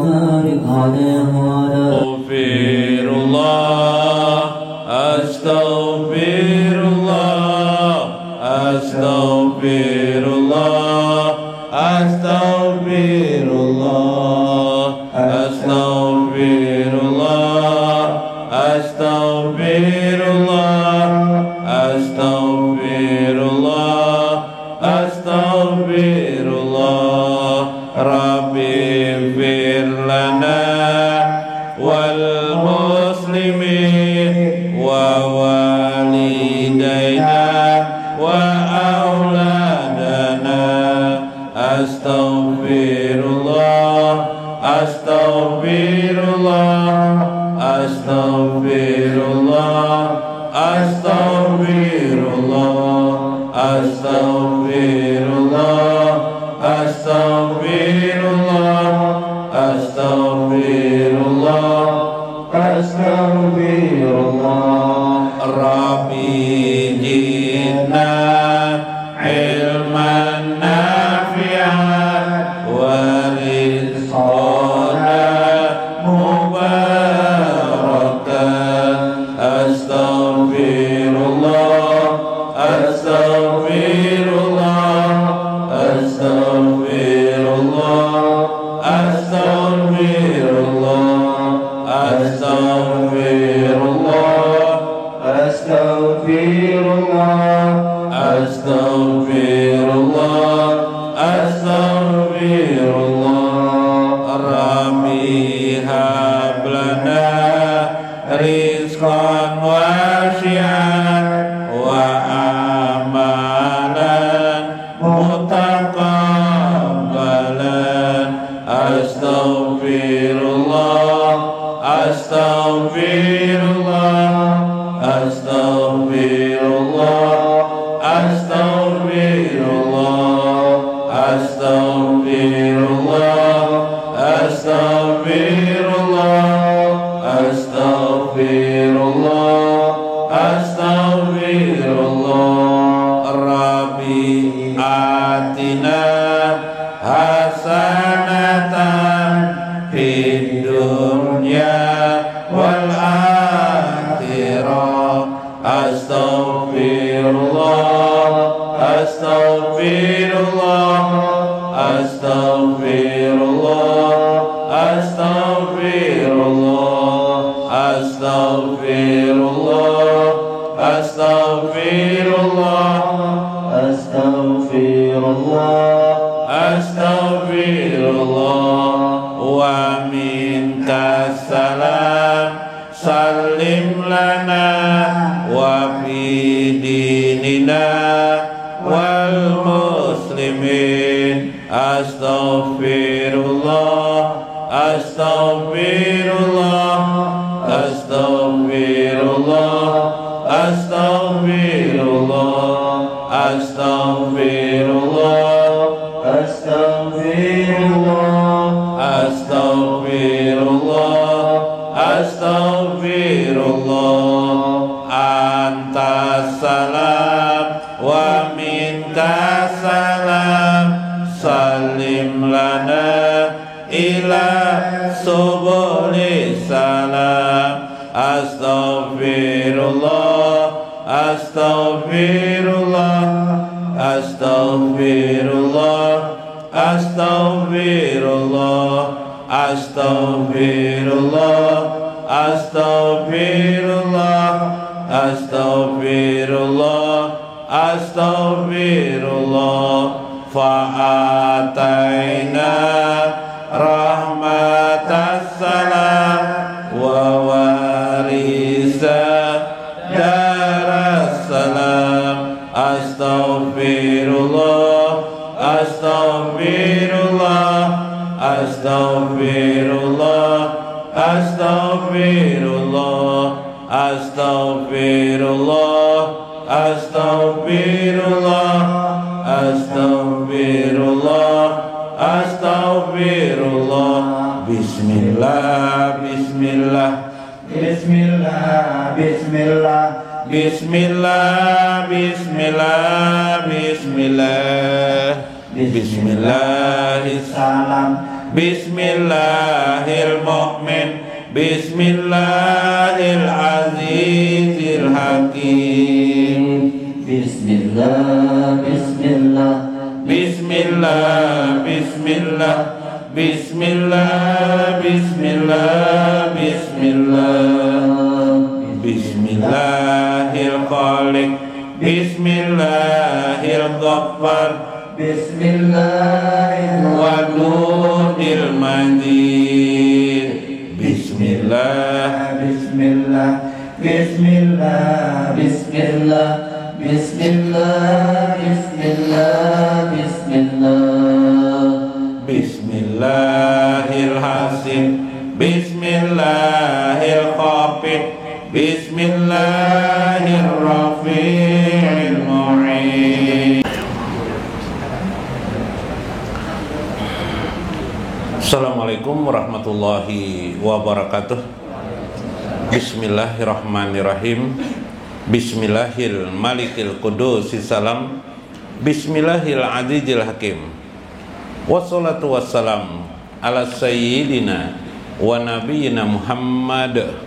وبارك عليه وعلى أستغفر الله أستغفر الله أستغفر الله أستغفر الله أستغفر الله أستغفر الله أستغفر الله أستغفر الله ربي اغفر لنا والمسلمين ووالدينا وأولادنا أستغفر الله أستغفر الله أستغفر الله أستغفر الله أستغفر الله أستغفر الله أستغفر الله أستغفر الله ربي زدنا علما نافعا ورزقنا مباركا أستغفر الله أستغفر الله أستغفر الله أستغفر الله أستغفر الله أستغفر الله أستغفر الله أستغفر الله ربي هب لنا رزقا واسعا وأمانا متقبلا أستغفر الله أستغفر الله أستغفر الله أستغفر الله أستغفر الله أستغفر الله أستغفر الله أستغفر الله ربي آتنا حسنة في الدنيا والآخرة أستغفر الله أستغفر الله أستغفر الله أستغفر الله أستغفر الله أستغفر الله أستغفر الله أستغفر الله ومنك السلام سلم لنا وفي ديننا والمسلمين أستغفر الله أستغفر الله أستغفر الله أستغفر الله أستغفر الله أستغفر الله أستغفر الله أستغفر الله أنت السلام ومنك السلام سلم لنا إلى سبل السلام أستغفر الله أستغفر الله أستغفر الله أستغفر الله أستغفر الله أستغفر الله أستغفر الله أستغفر الله فآتينا رحمة السلام ووارثا دار السلام أستغفر الله أستغفر الله أستغفر الله أستغفر الله أستغفر الله أستغفر الله أستغفر الله أستغفر الله بسم الله بسم الله بسم الله بسم الله بسم الله بسم الله بسم الله بسم الله السلام Bismillahil mu'min, Bismillahil azizil hakim. Bismillah, Bismillah, Bismillah, Bismillah, Bismillah, Bismillah, Bismillah. Bismillahil khaliq, Bismillahil ghaffar, Wadudil majid. Bismillah, Bismillah, Bismillah, Bismillah, Bismillah, Bismillah, Bismillah. Bismillahil hasib, Bismillahil khafid, Bismillahir rafi'il mu'in. Assalamualaikum warahmatullahi wabarakatuh. Bismillahirrahmanirrahim. Bismillahil malikil qudusis salam, Bismillahil azizil hakim. Wassalatu wassalam ala sayyidina wa nabiyyina Muhammad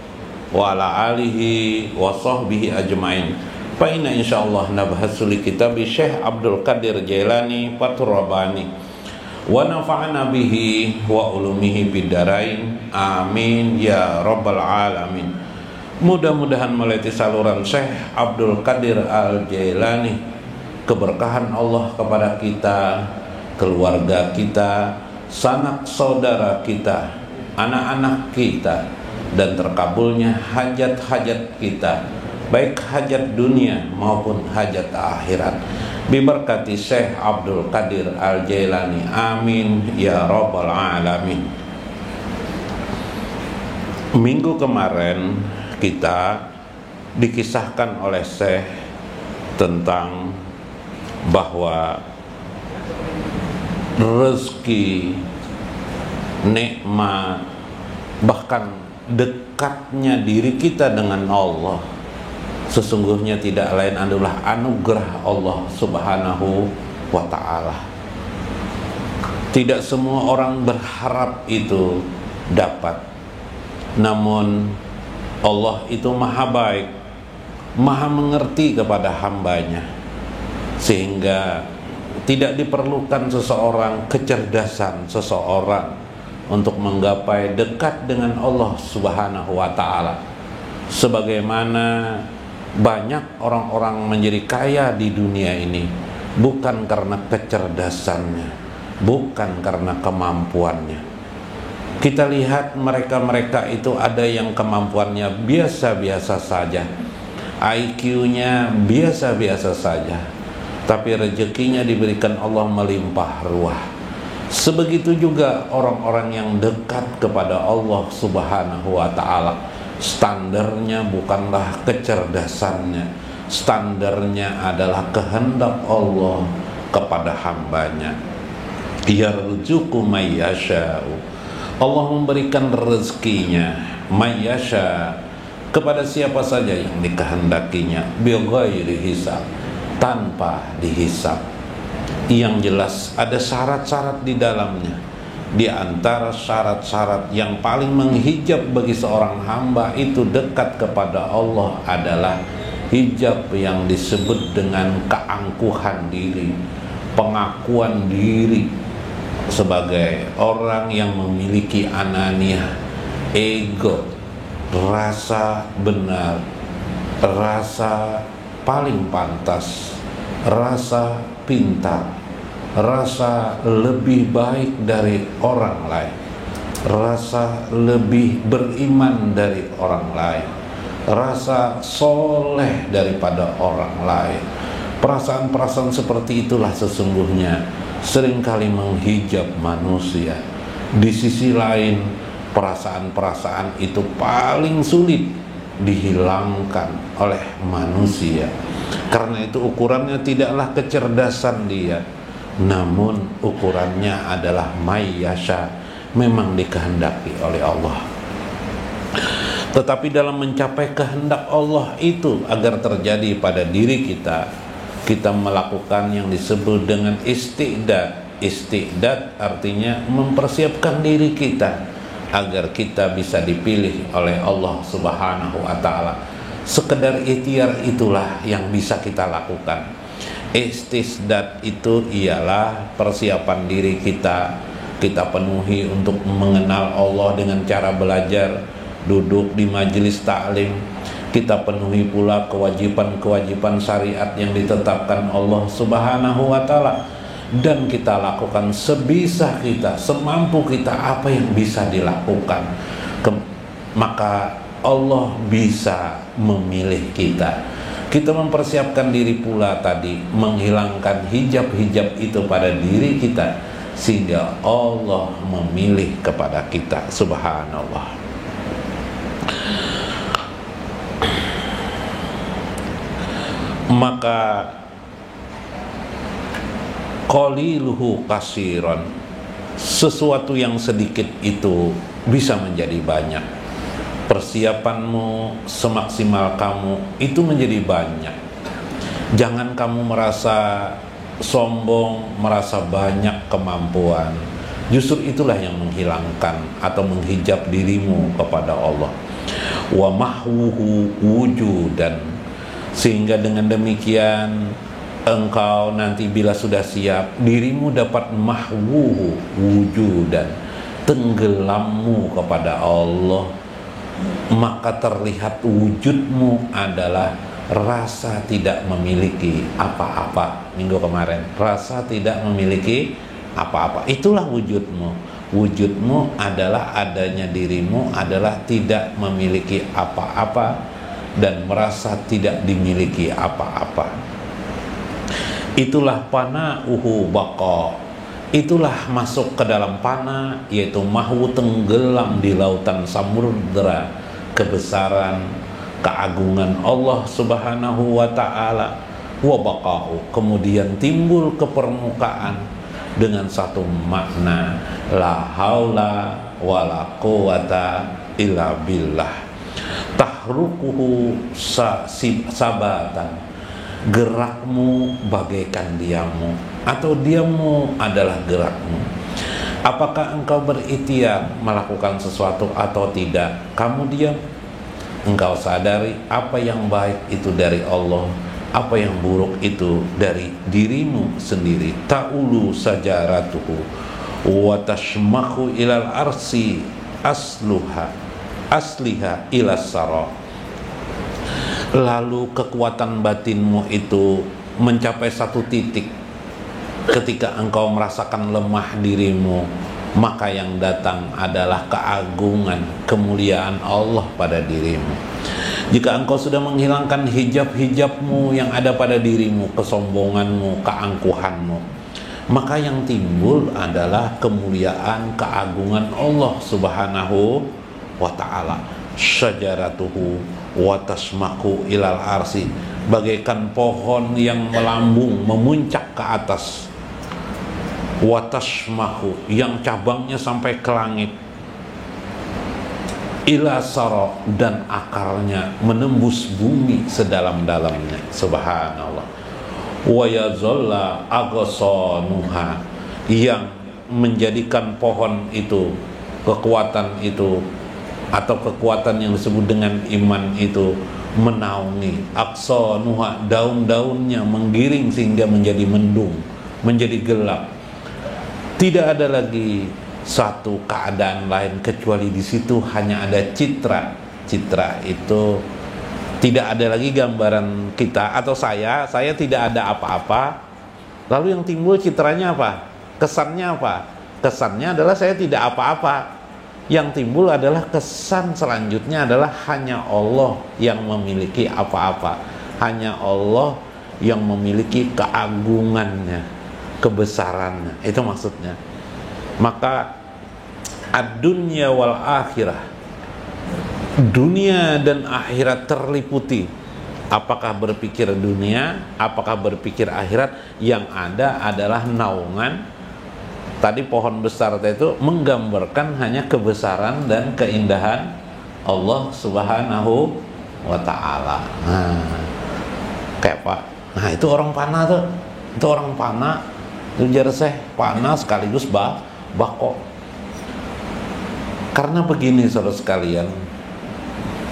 wa ala alihi wa sahbihi ajma'in. Fa inna insyaallah nabhasu li kitab Syekh Abdul Qadir Jailani Fathur Rabbani wa nafa'ana bihi wa ulumihi bidarain, amin ya rabbal alamin. Mudah-mudahan melalui saluran Syekh Abdul Qadir Al-Jailani keberkahan Allah kepada kita, keluarga kita, sanak saudara kita, anak-anak kita, dan terkabulnya hajat-hajat kita, baik hajat dunia maupun hajat akhirat, biberkati Syekh Abdul Qadir Al-Jailani, amin ya rabbal alamin. Minggu kemarin kita dikisahkan oleh Syekh tentang bahwa rezeki, nikmat, bahkan dekatnya diri kita dengan Allah sesungguhnya tidak lain adalah anugerah Allah Subhanahu wa ta'ala. Tidak semua orang berharap itu dapat, namun Allah itu maha baik, maha mengerti kepada hambanya, sehingga tidak diperlukan seseorang, kecerdasan seseorang untuk menggapai dekat dengan Allah Subhanahu wa ta'ala. Sebagaimana banyak orang-orang menjadi kaya di dunia ini bukan karena kecerdasannya, bukan karena kemampuannya. Kita lihat mereka-mereka itu ada yang kemampuannya biasa-biasa saja, IQ-nya biasa-biasa saja, tapi rezekinya diberikan Allah melimpah ruah. Sebegitu juga orang-orang yang dekat kepada Allah Subhanahu wa ta'ala, standarnya bukanlah kecerdasannya, standarnya adalah kehendak Allah kepada hambanya. Yarzuqu may yasha'u, Allah memberikan rezekinya mayyasha kepada siapa saja yang dikehendakinya, bighairi hisab, tanpa dihisab. Yang jelas ada syarat-syarat di dalamnya. Di antara syarat-syarat yang paling menghijab bagi seorang hamba itu dekat kepada Allah adalah hijab yang disebut dengan keangkuhan diri, pengakuan diri sebagai orang yang memiliki ananiah, ego, rasa benar, rasa paling pantas, rasa pintar, rasa lebih baik dari orang lain, rasa lebih beriman dari orang lain, rasa soleh daripada orang lain. Perasaan-perasaan seperti itulah sesungguhnya seringkali menghijab manusia. Di sisi lain, perasaan-perasaan itu paling sulit dihilangkan oleh manusia. Karena itu ukurannya tidaklah kecerdasan dia, namun ukurannya adalah mayyasha, memang dikehendaki oleh Allah. Tetapi dalam mencapai kehendak Allah itu agar terjadi pada diri kita, kita melakukan yang disebut dengan istiqdad. Istiqdad artinya mempersiapkan diri kita agar kita bisa dipilih oleh Allah Subhanahu wa Ta'ala. Sekedar ikhtiar itulah yang bisa kita lakukan. Istiqdad itu ialah persiapan diri kita penuhi untuk mengenal Allah dengan cara belajar, duduk di majelis taklim. Kita penuhi pula kewajiban-kewajiban syariat yang ditetapkan Allah Subhanahu wa Ta'ala, dan kita lakukan sebisa kita, semampu kita apa yang bisa dilakukan. Maka Allah bisa memilih kita. Kita mempersiapkan diri pula tadi, menghilangkan hijab-hijab itu pada diri kita, sehingga Allah memilih kepada kita. Subhanallah. Maka qaliluhu kasiron, sesuatu yang sedikit itu bisa menjadi banyak. Persiapanmu semaksimal kamu itu menjadi banyak. Jangan kamu merasa sombong, merasa banyak kemampuan. Justru itulah yang menghilangkan atau menghijab dirimu kepada Allah. Wa mahwuhu wujudan, sehingga dengan demikian engkau nanti bila sudah siap, dirimu dapat mahwuhu wujudan, tenggelammu kepada Allah. Maka terlihat wujudmu adalah rasa tidak memiliki apa-apa. Minggu kemarin, rasa tidak memiliki apa-apa, itulah wujudmu. Wujudmu adalah adanya dirimu adalah tidak memiliki apa-apa dan merasa tidak dimiliki apa-apa. Itulah pana'uhu baqa, itulah masuk ke dalam pana, yaitu mahwu, tenggelam di lautan samudra kebesaran, keagungan Allah Subhanahu wa Ta'ala. Wa baqa'u, kemudian timbul ke permukaan dengan satu makna, la haula wala quwata illa billah. Tahrukuhu sabatan, gerakmu bagaikan diammu, atau diammu adalah gerakmu. Apakah engkau berikhtiar melakukan sesuatu atau tidak? Kamu diam, engkau sadari apa yang baik itu dari Allah, apa yang buruk itu dari dirimu sendiri. Ta'ulu sajaratuhu wa tashmahu ilal arsi asliha ilas sara. Lalu kekuatan batinmu itu mencapai satu titik. Ketika engkau merasakan lemah dirimu, maka yang datang adalah keagungan, kemuliaan Allah pada dirimu. Jika engkau sudah menghilangkan hijab-hijabmu yang ada pada dirimu, kesombonganmu, keangkuhanmu, maka yang timbul adalah kemuliaan, keagungan Allah Subhanahu wa Ta'ala. Syajaratuhu wa tasmaku ilal arsi, bagaikan pohon yang melambung, memuncak ke atas. Wa tasmaku, yang cabangnya sampai ke langit. Ila sara, dan akarnya menembus bumi sedalam-dalamnya. Subhanallah. Wa yazalla aghasanuha, yang menjadikan pohon itu, kekuatan itu atau kekuatan yang disebut dengan iman itu menaungi. Aqsanuha, daun-daunnya menggiring sehingga menjadi mendung, menjadi gelap. Tidak ada lagi satu keadaan lain kecuali di situ hanya ada citra. Citra itu tidak ada lagi gambaran kita atau saya tidak ada apa-apa. Lalu yang timbul citranya apa? Kesannya apa? Kesannya adalah saya tidak apa-apa. Yang timbul adalah kesan selanjutnya adalah hanya Allah yang memiliki apa-apa. Hanya Allah yang memiliki keagungannya, kebesarannya. Itu maksudnya. Maka ad-dunya wal akhirah, dunia dan akhirat terliputi. Apakah berpikir dunia, apakah berpikir akhirat, yang ada adalah naungan. Tadi pohon besar itu menggambarkan hanya kebesaran dan keindahan Allah Subhanahu wa Ta'ala. Kayak Pak, nah itu orang panah tuh, itu orang panah Ujar Syekh, panas sekaligus bako. Karena begini saudara sekalian,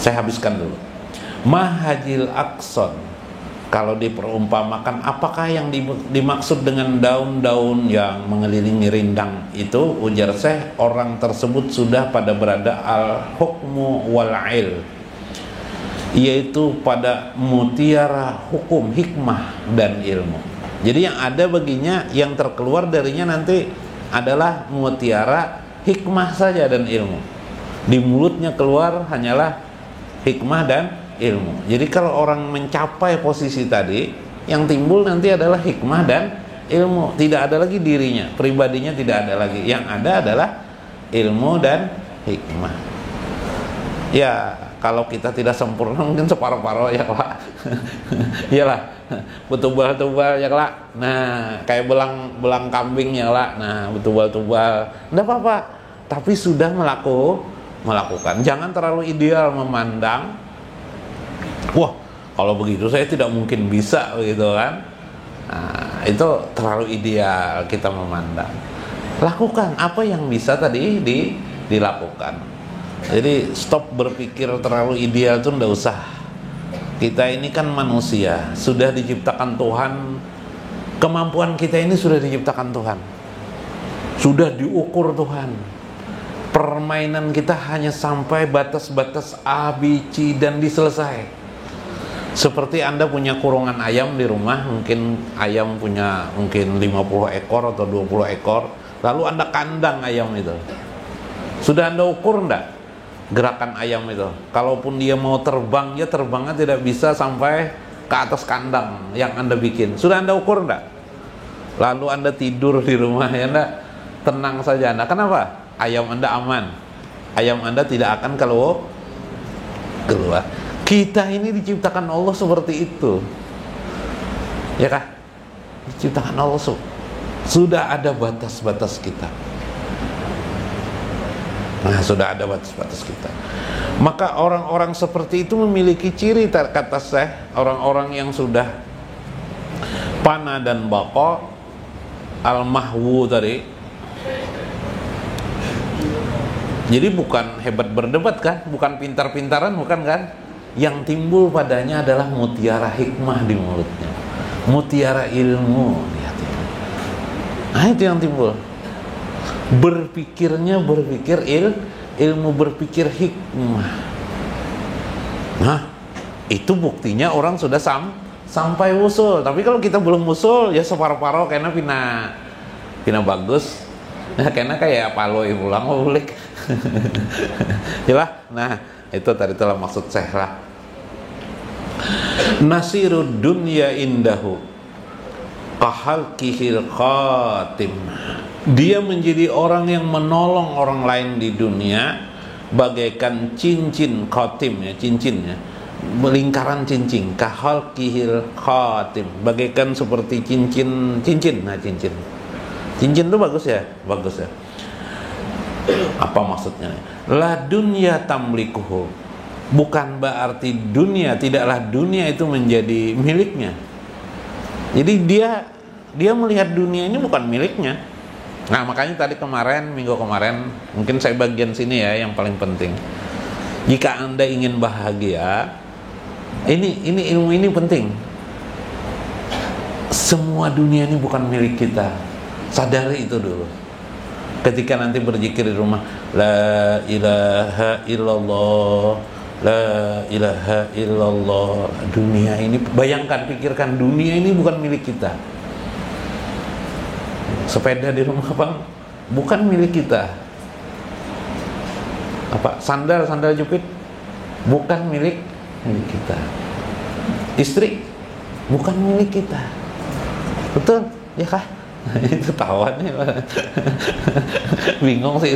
saya habiskan dulu. Mahajil akson, kalau diperumpamakan, apakah yang dimaksud dengan daun-daun yang mengelilingi rindang itu? Ujar Syekh, orang tersebut sudah pada berada al-hukmu wal-il, yaitu pada mutiara hukum, hikmah, dan ilmu. Jadi yang ada baginya, yang terkeluar darinya nanti adalah mutiara hikmah saja dan ilmu. Di mulutnya keluar hanyalah hikmah dan ilmu. Jadi kalau orang mencapai posisi tadi, yang timbul nanti adalah hikmah dan ilmu. Tidak ada lagi dirinya, pribadinya tidak ada lagi. Yang ada adalah ilmu dan hikmah. Ya, kalau kita tidak sempurna mungkin separuh-paruh ya Pak. Iyalah, betubal-tubal ya Pak. Nah, kayak belang kambing ya Pak. Nah, betubal-tubal. Enggak apa-apa, tapi sudah melakukan. Jangan terlalu ideal memandang, wah, kalau begitu saya tidak mungkin bisa, begitu kan. Nah, itu terlalu ideal kita memandang. Lakukan apa yang bisa tadi dilakukan. Jadi stop berpikir terlalu ideal itu ndak usah. Kita ini kan manusia, sudah diciptakan Tuhan. Kemampuan kita ini sudah diciptakan Tuhan, sudah diukur Tuhan. Permainan kita hanya sampai batas-batas A, B, C dan diselesai. Seperti Anda punya kurungan ayam di rumah, mungkin ayam punya 50 ekor atau 20 ekor, lalu Anda kandang ayam itu. Sudah Anda ukur enggak gerakan ayam itu? Kalaupun dia mau terbang, ya terbangnya tidak bisa sampai ke atas kandang yang Anda bikin. Sudah Anda ukur enggak? Lalu Anda tidur di rumah, ya enggak? Tenang saja Anda. Kenapa? Ayam Anda aman. Ayam Anda tidak akan keluar. Kita ini diciptakan Allah seperti itu, ya kah? Diciptakan Allah sudah ada batas-batas kita. Nah, sudah ada batas-batas kita. Maka orang-orang seperti itu memiliki ciri, kata Syekh, orang-orang yang sudah fana dan baqa, al-mahwu tadi. Jadi bukan hebat berdebat kan, bukan pintar-pintaran, bukan kan? Yang timbul padanya adalah mutiara hikmah di mulutnya, mutiara ilmu di hatinya. Nah, itu yang timbul. Berpikirnya berpikir ilmu, berpikir hikmah. Nah, itu buktinya orang sudah sampai usul. Tapi kalau kita belum usul, ya separuh-paruh karena pina bagus. Nah, karena kayak paloi pulang ngulik. Yalah. Nah, itu tadi telah maksud Syekh lah. Nasirud dunya indahu kahalkihil khatim. Dia menjadi orang yang menolong orang lain di dunia bagaikan cincin khatim, ya, cincinnya, lingkaran cincin. Kahalkihil khatim, bagaikan seperti cincin. Nah, cincin itu bagus ya. Apa maksudnya? La dunya tamlikuhu, bukan berarti tidaklah dunia itu menjadi miliknya. Jadi dia melihat dunia ini bukan miliknya. Nah, makanya tadi minggu kemarin mungkin saya bagian sini ya yang paling penting. Jika Anda ingin bahagia, ini ilmu ini penting. Semua dunia ini bukan milik kita. Sadari itu dulu. Ketika nanti berzikir di rumah, la ilaha illallah, la ilaha illallah. Dunia ini, bayangkan, pikirkan, dunia ini bukan milik kita. Sepeda di rumah Bang, bukan milik kita. Apa? Sandal jepit, bukan milik kita. Istri, bukan milik kita. Betul, ya kah? Itu tawan nih. Bingung si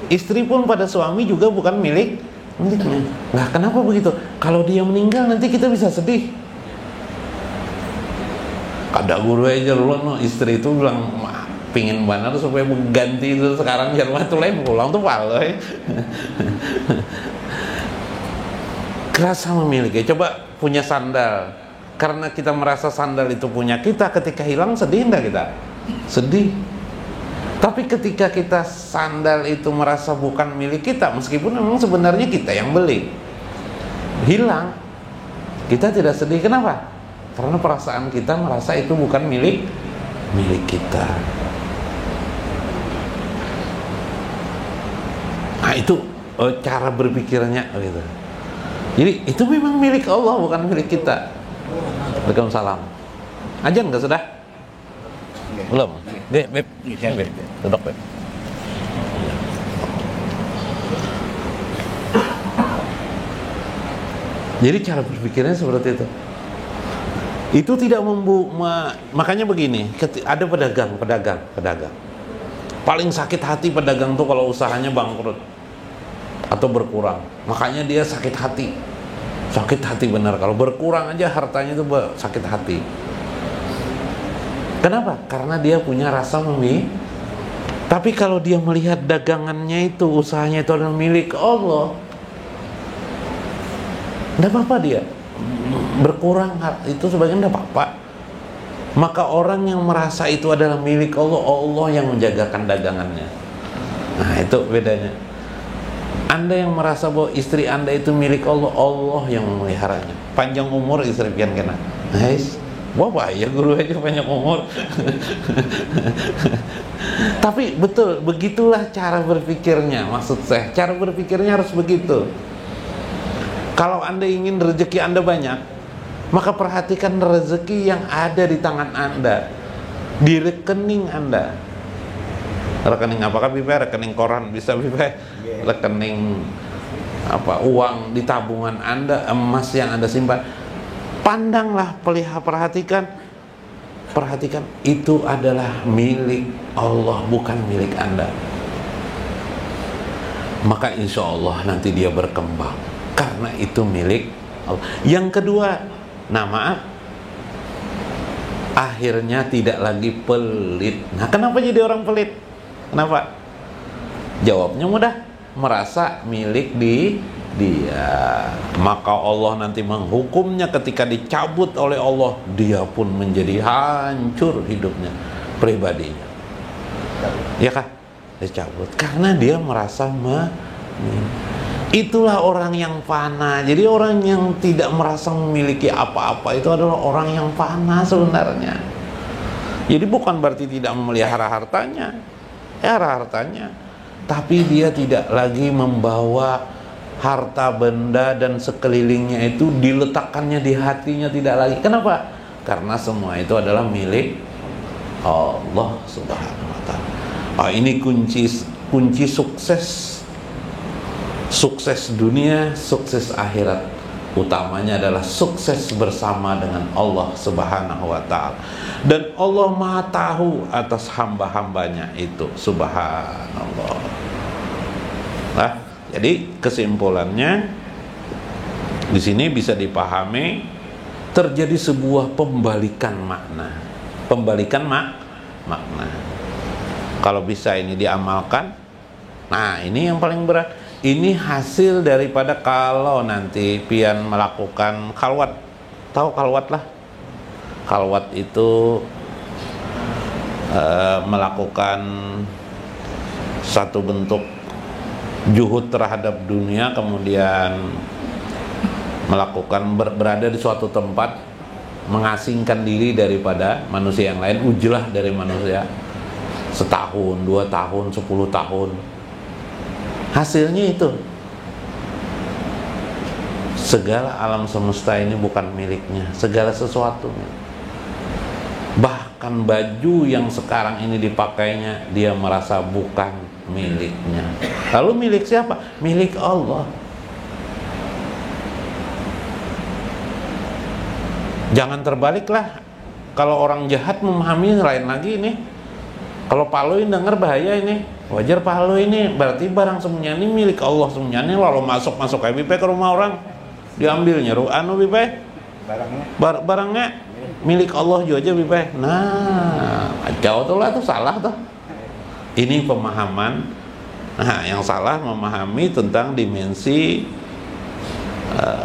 istri pun pada suami juga bukan miliknya. Nah, kenapa begitu? Kalau dia meninggal nanti kita bisa sedih. Kada guru aja lu istri itu bilang pingin banget supaya mengganti itu sekarang biar tuh lain pulang tuh paloi. Kerasa memiliki. Coba punya sandal, karena kita merasa sandal itu punya kita, ketika hilang sedih enggak kita? sedih. Tapi ketika kita sandal itu merasa bukan milik kita, meskipun memang sebenarnya kita yang beli, hilang, kita tidak sedih. Kenapa? Karena perasaan kita merasa itu bukan milik kita. Nah itu cara berpikirnya gitu. Jadi itu memang milik Allah, bukan milik kita. Waalaikumsalam. Ajan nggak sudah? Belum? Beb. Duduk, Beb. Jadi cara berpikirnya seperti itu. Itu tidak makanya begini, ada pedagang. Paling sakit hati pedagang tuh kalau usahanya bangkrut atau berkurang. Makanya dia sakit hati. Sakit hati benar, kalau berkurang aja hartanya itu sakit hati. Kenapa? Karena dia punya rasa memilih. Tapi kalau dia melihat dagangannya itu, usahanya itu adalah milik Allah, tidak apa-apa dia berkurang itu sebagian, tidak apa-apa. Maka orang yang merasa itu adalah milik Allah, Allah yang menjagakan dagangannya. Nah itu bedanya. Anda yang merasa bahwa istri Anda itu milik Allah, Allah yang memeliharanya. Panjang umur istri pian kena. Nice. Wah bahaya guru aja panjang umur. Tapi betul, begitulah cara berpikirnya. Maksud saya, cara berpikirnya harus begitu. Kalau Anda ingin rezeki Anda banyak, maka perhatikan rezeki yang ada di tangan Anda, di rekening Anda. Rekening apakah Bibi? Rekening koran bisa Bibi? Rekening apa? Uang di tabungan Anda, emas yang Anda simpan. Pandanglah, perhatikan itu adalah milik Allah, bukan milik Anda. Maka insya Allah nanti dia berkembang, karena itu milik Allah. Yang kedua, maaf, akhirnya tidak lagi pelit. Nah kenapa jadi orang pelit? Kenapa? Jawabnya mudah, merasa milik dia. Maka Allah nanti menghukumnya ketika dicabut oleh Allah, dia pun menjadi hancur hidupnya, pribadinya. Ya kan? Dicabut karena dia merasa itulah orang yang fana. Jadi orang yang tidak merasa memiliki apa-apa itu adalah orang yang fana sebenarnya. Jadi bukan berarti tidak memelihara hartanya, hartanya, tapi dia tidak lagi membawa harta benda dan sekelilingnya itu diletakkannya di hatinya, tidak lagi. Kenapa? Karena semua itu adalah milik Allah Subhanahu wa ta'ala. Ini kunci sukses dunia, sukses akhirat. Utamanya adalah sukses bersama dengan Allah Subhanahu wa ta'ala. Dan Allah Maha tahu atas hamba-hambanya itu, subhanallah. Nah, jadi kesimpulannya di sini bisa dipahami terjadi sebuah pembalikan makna. Makna. Kalau bisa ini diamalkan, nah ini yang paling berat. Ini hasil daripada kalau nanti pian melakukan khalwat. Tahu khalwat lah? Khalwat itu melakukan satu bentuk juhud terhadap dunia, kemudian melakukan berada di suatu tempat, mengasingkan diri daripada manusia yang lain, ujlah dari manusia, setahun, 2 tahun, 10 tahun. Hasilnya itu segala alam semesta ini bukan miliknya, segala sesuatunya. Bahkan baju yang sekarang ini dipakainya dia merasa bukan miliknya. Lalu milik siapa? Milik Allah. Jangan terbaliklah. Kalau orang jahat memahami lain lagi ini. Kalau Pak Lui dengar bahaya ini. Wajar Pak Lui ini berarti barang semuanya ini milik Allah semuanya. Lalu masuk ke rumah orang, diambilnya Bipe barangnya milik Allah juga Bipe. Nah, jauh tuh lah, tuh salah tuh. Ini pemahaman. Nah, yang salah memahami tentang dimensi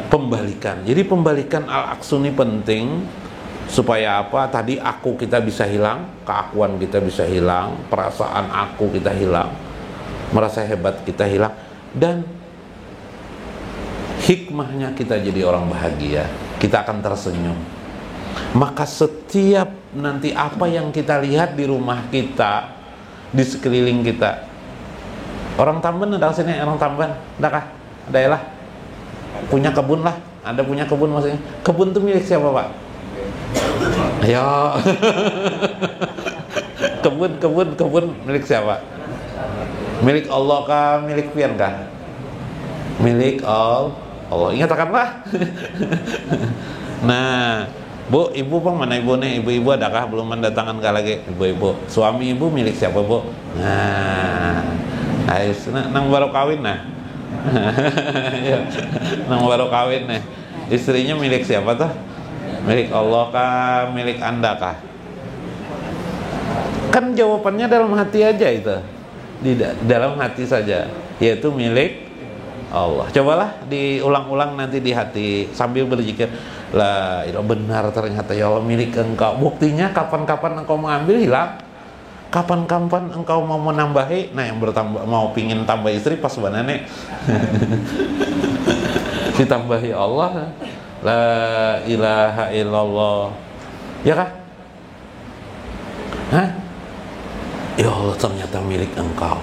pembalikan. Jadi pembalikan al-aqsu ini penting Supaya apa? Tadi aku kita bisa hilang, keakuan kita bisa hilang, perasaan aku kita hilang, merasa hebat kita hilang, dan hikmahnya kita jadi orang bahagia, kita akan tersenyum. Maka setiap nanti apa yang kita lihat di rumah kita, di sekeliling kita, orang Tamban ada sini, orang Tamban, adakah? Ada ya lah, punya kebun lah, ada punya kebun maksudnya. Kebun itu milik siapa Pak? Ayo. kebun milik siapa? Milik Allah kah? Milik pian kah? Milik Allah. Ingatkanlah. Nah, Bu, ibu pun mana ibu nih? Ibu-ibu adakah belum mendatangkan kah lagi? Ibu-ibu, suami ibu milik siapa Bu? Nah, ayo, nang baru kawin nah. Nang baru kawin nih. Istrinya milik siapa tuh? Milik Allah kah? Milik Anda kah? Kan jawabannya dalam hati aja itu. Di dalam hati saja, yaitu milik Allah. Cobalah diulang-ulang nanti di hati sambil berzikir, la ilah, benar ternyata ya Allah milik Engkau. Buktinya kapan-kapan Engkau mengambil hilang, kapan-kapan Engkau mau menambahi. Nah, yang bertambah mau pingin tambah istri pas banane ditambahi Allah. La ilaha illallah. Ya kah? Hah? Ya Allah ternyata milik Engkau.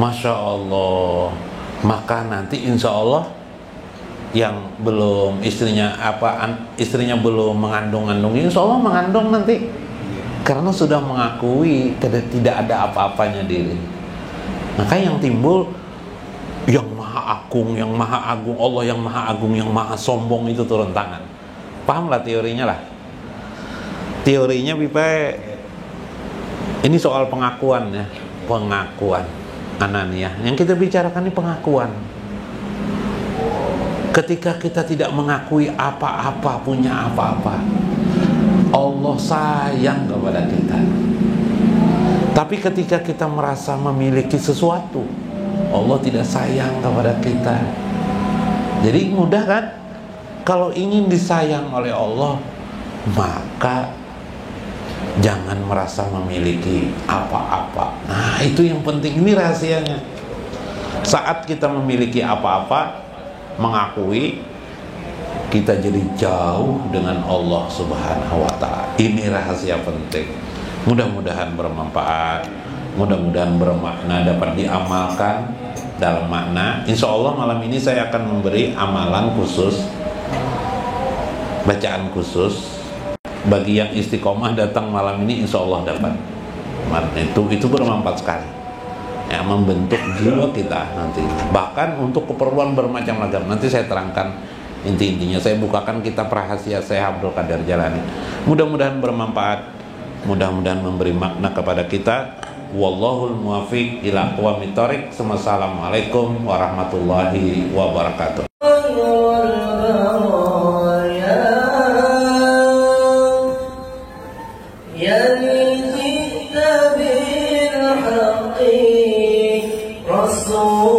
Masya Allah. Maka nanti insya Allah yang belum istrinya belum mengandung, insya Allah mengandung nanti, karena sudah mengakui tidak ada apa-apanya diri. Maka yang timbul yang maha agung, Allah yang maha agung, yang maha sombong itu turun tangan. Pahamlah teorinya lah. Teorinya Bipa ini soal pengakuan ya, pengakuan Anania. Yang kita bicarakan ini pengakuan. Ketika kita tidak mengakui apa-apa, punya apa-apa, Allah sayang kepada kita. Tapi ketika kita merasa memiliki sesuatu, Allah tidak sayang kepada kita. Jadi mudah kan? Kalau ingin disayang oleh Allah, maka jangan merasa memiliki apa-apa. Nah, itu yang penting, ini rahasianya. Saat kita memiliki apa-apa, mengakui, kita jadi jauh dengan Allah Subhanahu wa ta'ala. Ini rahasia penting. Mudah-mudahan bermanfaat, mudah-mudahan bermakna, dapat diamalkan dalam makna. Insya Allah malam ini saya akan memberi amalan khusus, bacaan khusus bagi yang istiqomah datang malam ini. Insya Allah dapat. Itu bermanfaat sekali ya, membentuk jiwa kita nanti, bahkan untuk keperluan bermacam-macam. Nanti saya terangkan inti-intinya, saya bukakan kitab rahasia saya Abdul Qadir Jalani. Mudah-mudahan bermanfaat, mudah-mudahan memberi makna kepada kita. Wallahul muwaffiq ila aqwamit thoriq. Assalamualaikum warahmatullahi wabarakatuh. رسول